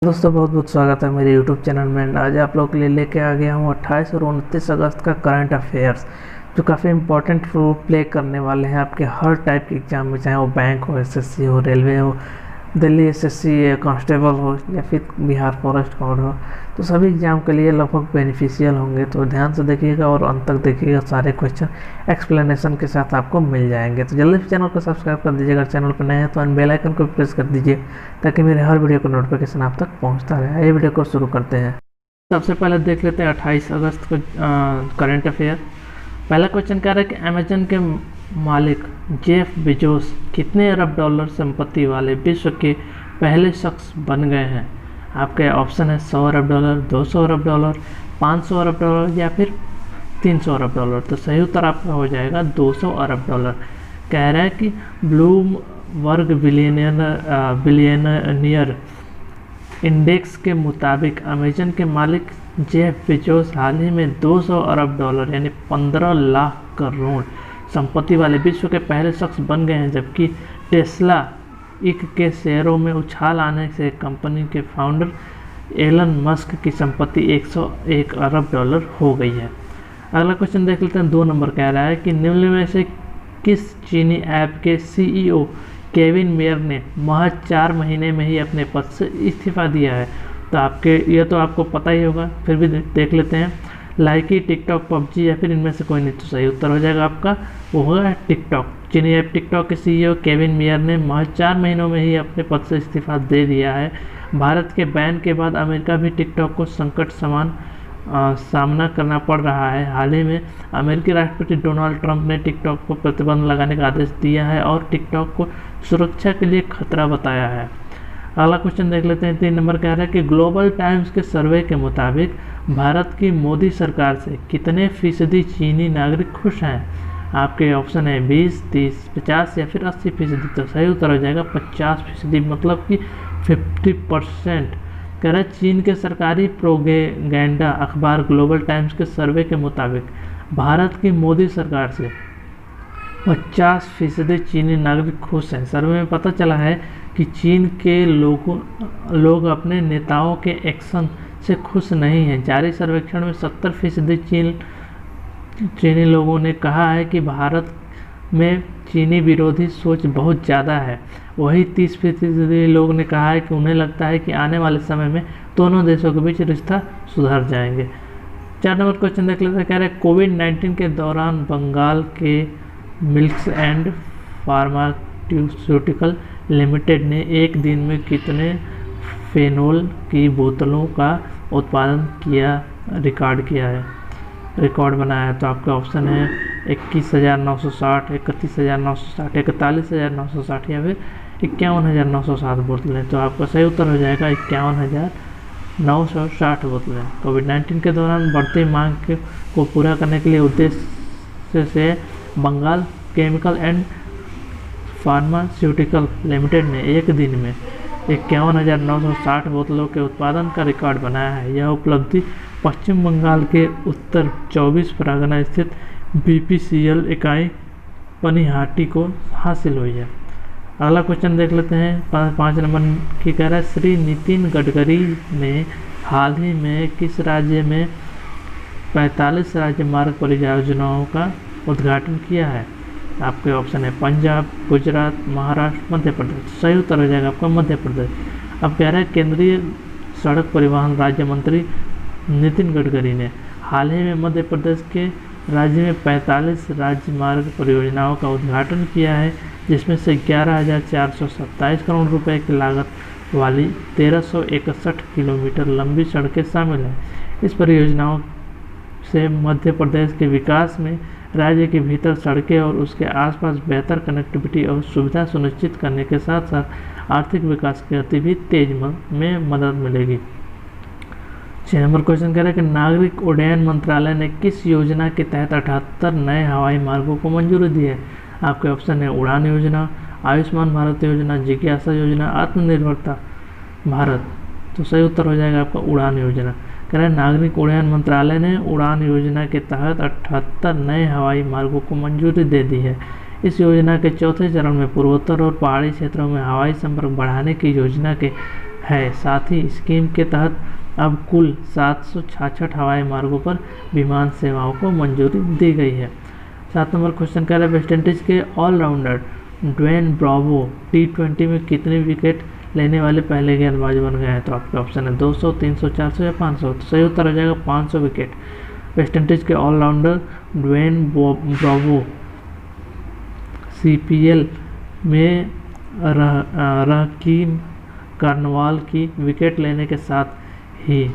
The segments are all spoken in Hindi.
दोस्तों बहुत बहुत स्वागत है मेरे YouTube चैनल में। आज आप लोग के लिए लेके आ गया हूँ 28 और 29 अगस्त का करंट अफेयर्स, जो काफ़ी इंपॉर्टेंट रोल प्ले करने वाले हैं आपके हर टाइप के एग्जाम में, चाहे वो बैंक हो, एसएससी हो, रेलवे हो, दिल्ली एसएससी कांस्टेबल हो या फिर बिहार फॉरेस्ट गार्ड हो। तो सभी एग्जाम के लिए लगभग बेनिफिशियल होंगे, तो ध्यान से देखिएगा और अंत तक देखिएगा। सारे क्वेश्चन एक्सप्लेनेशन के साथ आपको मिल जाएंगे। तो जल्दी से चैनल को सब्सक्राइब कर दीजिएगा, अगर चैनल पर नए हैं तो बेल आइकन को प्रेस कर दीजिए ताकि मेरे हर वीडियो का नोटिफिकेशन आप तक पहुंचता रहे। ये वीडियो को शुरू करते हैं। सबसे पहले देख लेते हैं 28 अगस्त को करंट अफेयर। पहला क्वेश्चन कह रहा है कि अमेजन के मालिक जेफ बेजोस कितने अरब डॉलर संपत्ति वाले विश्व के पहले शख्स बन गए हैं। आपके ऑप्शन है 100 अरब डॉलर, 200 अरब डॉलर, 500 अरब डॉलर या फिर 300 अरब डॉलर। तो सही उत्तर आपका हो जाएगा 200 अरब डॉलर। कह रहा है कि ब्लूमबर्ग बिलियनियर इंडेक्स के मुताबिक अमेजन के मालिक जेफ बेजोस हाल ही में 200 अरब डॉलर यानी 15 लाख करोड़ संपत्ति वाले विश्व के पहले शख्स बन गए हैं, जबकि टेस्ला इंक के शेयरों में उछाल आने से कंपनी के फाउंडर एलन मस्क की संपत्ति 101 अरब डॉलर हो गई है। अगला क्वेश्चन देख लेते हैं। 2 नंबर कह रहा है कि निम्न में से किस चीनी ऐप के सीईओ केविन मेयर ने महज 4 महीने में ही अपने पद से इस्तीफा दिया है। तो यह तो आपको पता ही होगा, फिर भी देख लेते हैं। लाइकी, टिकटॉक, पबजी या फिर इनमें से कोई नहीं। तो सही उत्तर हो जाएगा आपका, वो होगा टिकटॉक। चीनी ऐप टिकटॉक के सीईओ केविन मेयर ने महज 4 महीनों में ही अपने पद से इस्तीफा दे दिया है। भारत के बैन के बाद अमेरिका भी टिकटॉक को संकट समान सामना करना पड़ रहा है। हाल ही में अमेरिकी राष्ट्रपति डोनाल्ड ट्रंप ने टिकटॉक को प्रतिबंध लगाने का आदेश दिया है और टिकटॉक को सुरक्षा के लिए खतरा बताया है। अगला क्वेश्चन देख लेते हैं। 3 नंबर कह रहा है कि ग्लोबल टाइम्स के सर्वे के मुताबिक भारत की मोदी सरकार से कितने फीसदी चीनी नागरिक खुश हैं। आपके ऑप्शन है 20, 30, 50 या फिर 80%। तो सही उत्तर हो जाएगा 50%, मतलब कि 50%। कह रहा है चीन के सरकारी प्रोपेगेंडा अखबार ग्लोबल टाइम्स के सर्वे के मुताबिक भारत की मोदी सरकार से 50% चीनी नागरिक खुश हैं। सर्वे में पता चला है कि चीन के लोग अपने नेताओं के एक्शन से खुश नहीं हैं। जारी सर्वेक्षण में 70% चीनी लोगों ने कहा है कि भारत में चीनी विरोधी सोच बहुत ज़्यादा है। वही 30% लोग ने कहा है कि उन्हें लगता है कि आने वाले समय में दोनों देशों के बीच रिश्ता सुधर जाएंगे। 4 नंबर क्वेश्चन देख लेते हैं। कह रहे हैं कोविड-19 के दौरान बंगाल के मिल्क्स एंड फार्मास्यूटिकल लिमिटेड ने एक दिन में कितने फेनोल की बोतलों का उत्पादन रिकॉर्ड बनाया है। तो आपका ऑप्शन है 21,960, 31,960, 41,960 या फिर 51,960 बोतलें। तो आपका सही उत्तर हो जाएगा 51,960 बोतलें। कोविड-19 के दौरान बढ़ती मांग को पूरा करने के लिए उद्देश्य से Bengal chemical and pharmaceutical limited ने एक दिन में 51,960 बोतलों के उत्पादन का रिकॉर्ड बनाया है। यह उपलब्धि पश्चिम बंगाल के उत्तर 24 परगना स्थित बीपीसीएल इकाई पनिहाटी को हासिल हुई है। अगला क्वेश्चन देख लेते हैं। 5 नंबर की कह रहा है श्री नितिन गडकरी ने हाल ही में किस राज्य में 45 राज्य मार्ग परियोजनाओं का उद्घाटन किया है। आपके ऑप्शन है पंजाब, गुजरात, महाराष्ट्र, मध्य प्रदेश। सही उत्तर हो जाएगा आपका मध्य प्रदेश। अब कह रहा है केंद्रीय सड़क परिवहन राज्य मंत्री नितिन गडकरी ने हाल ही में मध्य प्रदेश के राज्य में 45 राज्य मार्ग परियोजनाओं का उद्घाटन किया है, जिसमें से 11,427 करोड़ रुपए की लागत वाली 1,361 किलोमीटर लंबी सड़कें शामिल हैं। इस परियोजनाओं से मध्य प्रदेश के विकास में राज्य के भीतर सड़कें और उसके आसपास बेहतर कनेक्टिविटी और सुविधा सुनिश्चित करने के साथ साथ आर्थिक विकास की गति भी तेज में मदद मिलेगी। 6 नंबर क्वेश्चन कह रहा है कि नागरिक उड्डयन मंत्रालय ने किस योजना के तहत 78 नए हवाई मार्गों को मंजूरी दी है। आपके ऑप्शन है उड़ान योजना, आयुष्मान भारत योजना, जिज्ञासा योजना, आत्मनिर्भरता भारत। तो सही उत्तर हो जाएगा आपका उड़ान योजना। कह रहा है नागरिक उड्डयन मंत्रालय ने उड़ान योजना के तहत 78 नए हवाई मार्गों को मंजूरी दे दी है। इस योजना के चौथे चरण में पूर्वोत्तर और पहाड़ी क्षेत्रों में हवाई संपर्क बढ़ाने की योजना के है। साथ ही स्कीम के तहत अब कुल 766 हवाई मार्गों पर विमान सेवाओं को मंजूरी दी गई है। 7 नंबर क्वेश्चन कह रहा है वेस्ट इंडीज के ऑलराउंडर ड्वेन ब्रावो T20 में कितने विकेट लेने वाले पहले गेंदबाज बन गए हैं? तो आपके ऑप्शन है 200, 300, 400 या 500। तो सही उत्तर हो जाएगा 500 विकेट। वेस्ट इंडीज के ऑलराउंडर ड्वेन ब्रावो CPL में रकीम कार्नवाल की विकेट लेने के साथ ही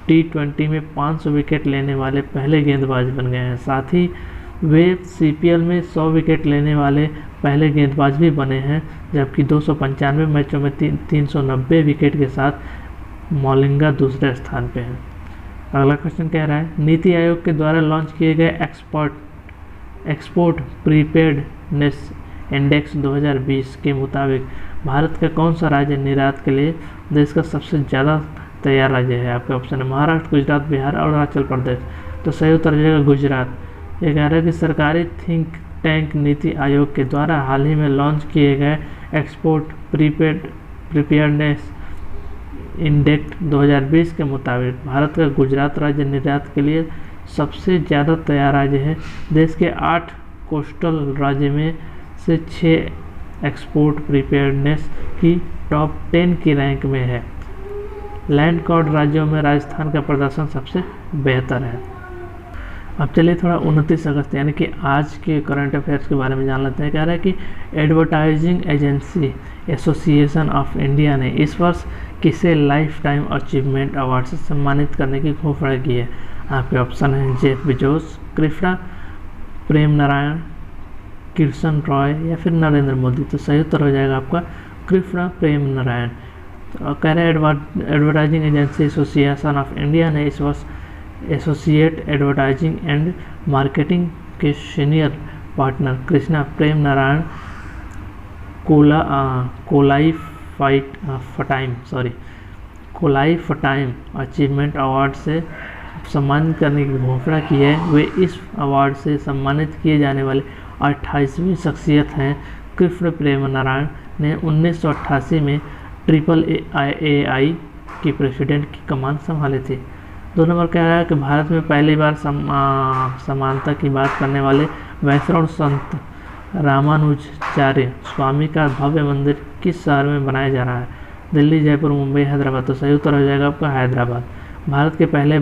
T20 में 500 विकेट लेने वाले पहले गेंदबाज बन गए हैं। साथ ही वे CPL में 100 विकेट लेने वाले पहले गेंदबाज भी बने हैं, जबकि 295 मैचों में 390 विकेट के साथ मौलिंगा दूसरे स्थान पे हैं। अगला क्वेश्चन कह रहा है नीति आयोग के द्वारा लॉन्च किए गए एक्सपोर्ट प्रीपेडनेस इंडेक्स 2020 के मुताबिक भारत का कौन सा राज्य निर्यात के लिए देश का सबसे ज़्यादा तैयार राज्य है? आपके ऑप्शन है महाराष्ट्र, गुजरात, बिहार और अरुणाचल प्रदेश। तो सही उत्तर हो जाएगा गुजरात। ये कह रहा है कि सरकारी थिंक टैंक नीति आयोग के द्वारा हाल ही में लॉन्च किए गए एक्सपोर्ट प्रीपेयर्डनेस इंडेक्स 2020 के मुताबिक भारत का गुजरात राज्य निर्यात के लिए सबसे ज़्यादा तैयार राज्य है। देश के 8 कोस्टल राज्य में से 6 एक्सपोर्ट प्रीपेयर्डनेस की टॉप 10 की रैंक में है। लैंड कॉर्ड राज्यों में राजस्थान का प्रदर्शन सबसे बेहतर है। अब चलिए थोड़ा 29 अगस्त यानी कि आज के करंट अफेयर्स के बारे में जान लेते हैं। कह रहा है कि advertising agency association of India ने इस वर्ष किसे लाइफ टाइम अचीवमेंट अवार्ड से सम्मानित करने की घोषणा की है? आपके ऑप्शन हैं जेफ बेजोस, कृष्णा प्रेम नारायण, किशन रॉय या फिर नरेंद्र मोदी। तो सही उत्तर हो जाएगा आपका कृष्णा प्रेम नारायण। तो कह रहे हैं advertising agency association of India ने इस वर्ष एसोसिएट एडवर्टाइजिंग एंड मार्केटिंग के सीनियर पार्टनर कृष्णा प्रेम नारायण कोलाई फटाइम अचीवमेंट अवार्ड से सम्मानित करने की घोषणा की है। वे इस अवार्ड से सम्मानित किए जाने वाले 28वीं शख्सियत हैं। कृष्ण प्रेम नारायण ने 1988 में AAAI की प्रेसिडेंट की कमान संभाली थी। 2 नंबर कह रहा है कि भारत में पहली बार समानता की बात करने वाले वैष्णव संत रामानुजाचार्य स्वामी का भव्य मंदिर किस शहर में बनाया जा रहा है? दिल्ली, जयपुर, मुंबई, हैदराबाद। तो सही उत्तर हो जाएगा आपका हैदराबाद। भारत के पहली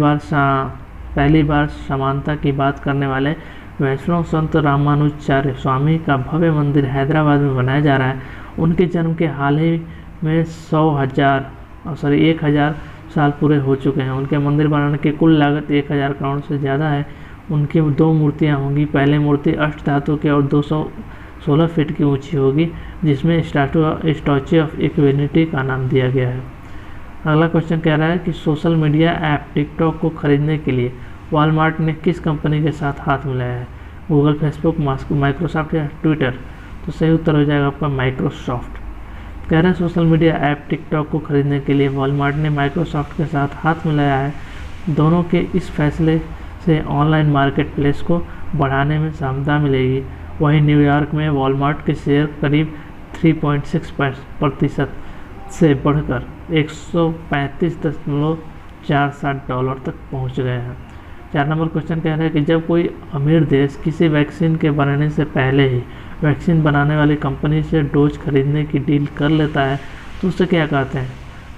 बार समानता की बात करने वाले वैष्णव संत रामानुजाचार्य स्वामी का भव्य मंदिर हैदराबाद में बनाया जा रहा है। उनके जन्म के हाल ही में 1000 साल पूरे हो चुके हैं। उनके मंदिर बनाने की कुल लागत 1000 करोड़ से ज़्यादा है। उनकी 2 मूर्तियां होंगी। पहली मूर्ति अष्ट धातु के और 216 फीट की ऊंची होगी, जिसमें स्टैच्यू ऑफ इक्विनिटी का नाम दिया गया है। अगला क्वेश्चन कह रहा है कि सोशल मीडिया ऐप टिकटॉक को खरीदने के लिए वॉलमार्ट ने किस कंपनी के साथ हाथ मिलाया है? गूगल, फेसबुक, माइक्रोसॉफ्ट या ट्विटर? तो सही उत्तर हो जाएगा आपका माइक्रोसॉफ्ट। कह रहे हैं सोशल मीडिया ऐप टिकटॉक को खरीदने के लिए वॉलमार्ट ने माइक्रोसॉफ्ट के साथ हाथ मिलाया है। दोनों के इस फैसले से ऑनलाइन मार्केट प्लेस को बढ़ाने में सहायता मिलेगी। वहीं न्यूयॉर्क में वॉलमार्ट के शेयर करीब 3.6% से बढ़कर $135.47 तक पहुंच गए हैं। 4 नंबर क्वेश्चन कह रहा है कि जब कोई अमीर देश किसी वैक्सीन के बनने से पहले ही वैक्सीन बनाने वाली कंपनी से डोज खरीदने की डील कर लेता है तो उसे क्या कहते हैं?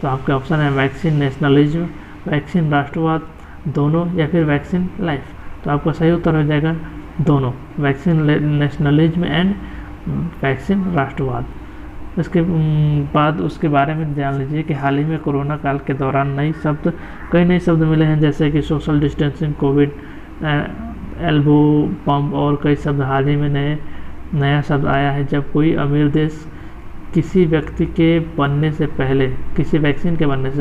तो आपके ऑप्शन है वैक्सीन नेशनलिज्म, वैक्सीन राष्ट्रवाद, दोनों या फिर वैक्सीन लाइफ। तो आपका सही उत्तर हो जाएगा दोनों, वैक्सीन नेशनलिज्म एंड वैक्सीन राष्ट्रवाद। इसके बाद उसके बारे में जान लीजिए कि हाल ही में कोरोना काल के दौरान कई नए शब्द मिले हैं, जैसे कि social distancing, Covid, elbow pump और कई शब्द हाल ही में नया शब्द आया है। जब कोई अमीर देश किसी वैक्सीन के बनने से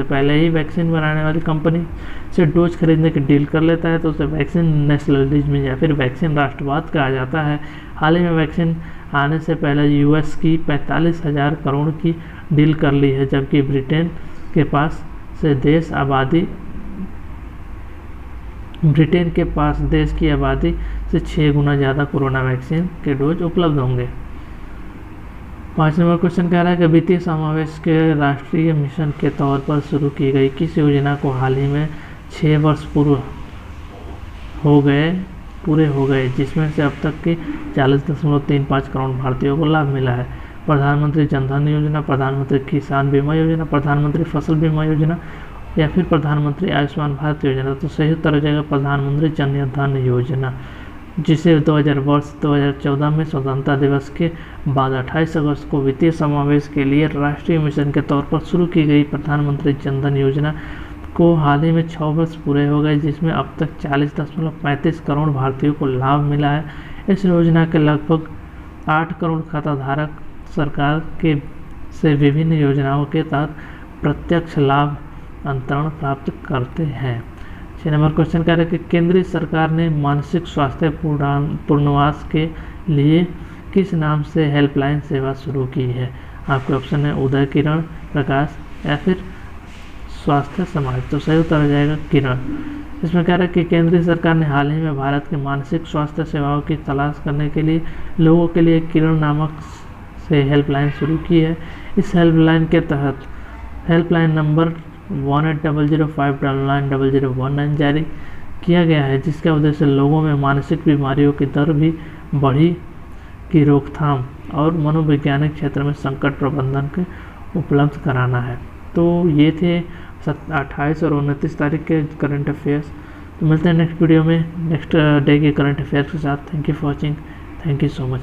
पहले ही वैक्सीन बनाने वाली कंपनी से डोज खरीदने की डील कर लेता है तो उसे वैक्सीन नेशनलिज्म या फिर वैक्सीन राष्ट्रवाद कहा जाता है। हाल ही में वैक्सीन आने से पहले यूएस की 45,000 करोड़ की डील कर ली है, जबकि ब्रिटेन के पास देश की आबादी से 6 गुना ज़्यादा कोरोना वैक्सीन के डोज उपलब्ध होंगे। 5 नंबर क्वेश्चन कह रहा है कि वित्तीय समावेश के राष्ट्रीय मिशन के तौर पर शुरू की गई किस योजना को हाल ही में 6 वर्ष पूरे हो गए जिसमें से अब तक के 40.35 करोड़ भारतीयों को लाभ मिला है? प्रधानमंत्री जनधन योजना, प्रधानमंत्री किसान बीमा योजना, प्रधानमंत्री फसल बीमा योजना या फिर प्रधानमंत्री आयुष्मान भारत योजना। तो सही उत्तर हो जाएगा प्रधानमंत्री जन धन योजना, जिसे 2014 में स्वतंत्रता दिवस के बाद 28 अगस्त को वित्तीय समावेश के लिए राष्ट्रीय मिशन के तौर पर शुरू की गई प्रधानमंत्री जन धन योजना को हाल ही में 6 वर्ष पूरे हो गए, जिसमें अब तक 40.35 करोड़ भारतीयों को लाभ मिला है। इस योजना के लगभग 8 करोड़ खाताधारक सरकार के से विभिन्न योजनाओं के तहत प्रत्यक्ष लाभ अंतरण प्राप्त करते हैं। 6 नंबर क्वेश्चन कह रहे हैं कि केंद्रीय सरकार ने मानसिक स्वास्थ्य पुनर्वास के लिए किस नाम से हेल्पलाइन सेवा शुरू की है? आपके ऑप्शन है उदय किरण, प्रकाश या फिर स्वास्थ्य समाज। तो सही उत्तर हो जाएगा किरण। इसमें कह रहा है कि केंद्रीय सरकार ने हाल ही में भारत के मानसिक स्वास्थ्य सेवाओं की तलाश करने के लिए लोगों के लिए किरण नामक से हेल्पलाइन शुरू की है। इस हेल्पलाइन के तहत हेल्पलाइन नंबर 1800590019 जारी किया गया है, जिसका उद्देश्य लोगों में मानसिक बीमारियों की दर भी बढ़ी की रोकथाम और मनोवैज्ञानिक क्षेत्र में संकट प्रबंधन के उपलब्ध कराना है। तो ये थे 28 और 29 तारीख के करंट अफेयर्स। तो मिलते हैं नेक्स्ट वीडियो में नेक्स्ट डे के करंट अफेयर्स के साथ। Thank you for watching. Thank you so much.